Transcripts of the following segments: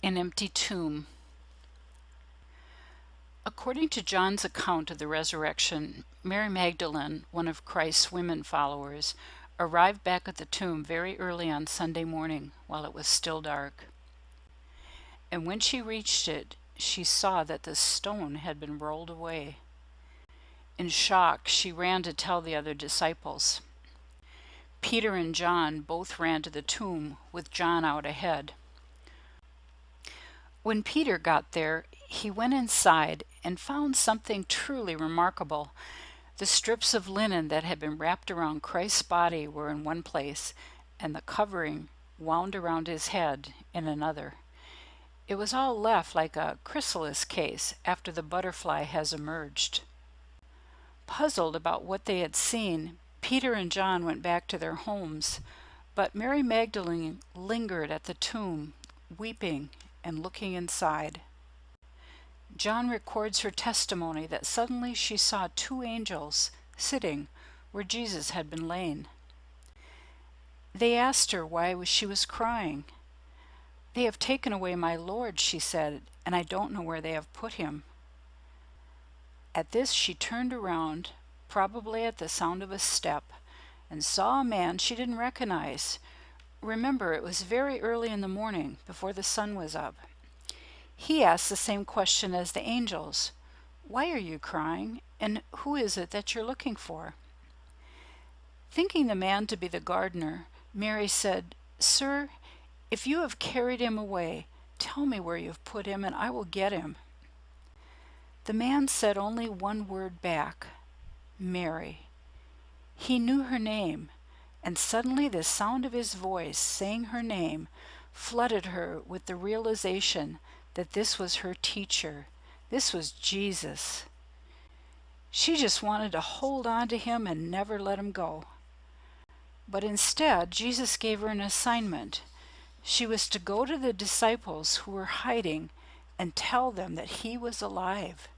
An empty tomb. According to John's account of the resurrection, Mary Magdalene, one of Christ's women followers, arrived back at the tomb very early on Sunday morning while it was still dark. And when she reached it, she saw that the stone had been rolled away. In shock, she ran to tell the other disciples. Peter and John both ran to the tomb, with John out ahead. When Peter got there, he went inside and found something truly remarkable. The strips of linen that had been wrapped around Christ's body were in one place, and the covering wound around his head in another. It was all left like a chrysalis case after the butterfly has emerged. Puzzled about what they had seen, Peter and John went back to their homes, but Mary Magdalene lingered at the tomb, weeping and looking inside. John records her testimony that suddenly she saw two angels sitting where Jesus had been laying. They asked her why she was crying. "They have taken away my Lord," she said, "and I don't know where they have put him." At this she turned around, probably at the sound of a step, and saw a man she didn't recognize. Remember, it was very early in the morning, before the sun was up. He asked the same question as the angels. "Why are you crying? And who is it that you're looking for?" Thinking the man to be the gardener, Mary said, "Sir, if you have carried him away, tell me where you have put him, and I will get him." The man said only one word back, "Mary." He knew her name, and suddenly the sound of his voice saying her name flooded her with the realization that this was her teacher. This was Jesus. She just wanted to hold on to him and never let him go. But instead, Jesus gave her an assignment. She was to go to the disciples who were hiding and tell them that he was alive.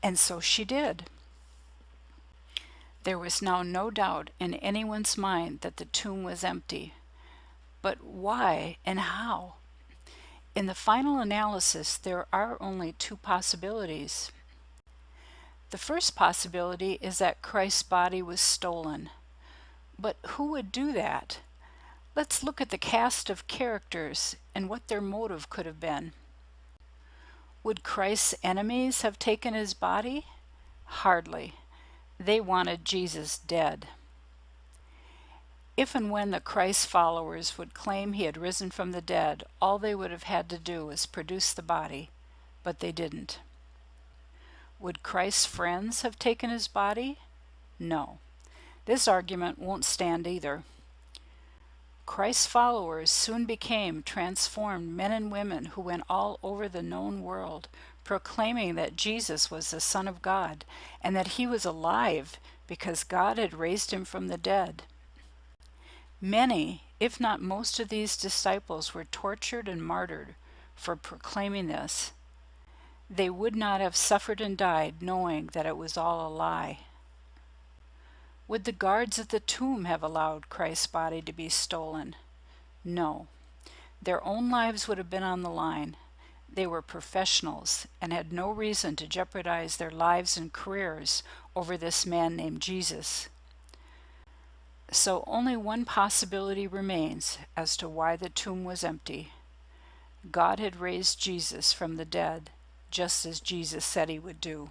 And so she did. There was now no doubt in anyone's mind that the tomb was empty. But why and how? In the final analysis, there are only two possibilities. The first possibility is that Christ's body was stolen. But who would do that? Let's look at the cast of characters and what their motive could have been. Would Christ's enemies have taken his body? Hardly. They wanted Jesus dead. If and when the Christ followers would claim he had risen from the dead, all they would have had to do was produce the body, but they didn't. Would Christ's friends have taken his body? No. This argument won't stand either. Christ's followers soon became transformed men and women who went all over the known world, proclaiming that Jesus was the Son of God and that he was alive because God had raised him from the dead. Many, if not most of these disciples were tortured and martyred for proclaiming this. They would not have suffered and died knowing that it was all a lie. Would the guards at the tomb have allowed Christ's body to be stolen? No. Their own lives would have been on the line. They were professionals and had no reason to jeopardize their lives and careers over this man named Jesus. So only one possibility remains as to why the tomb was empty. God had raised Jesus from the dead, just as Jesus said he would do.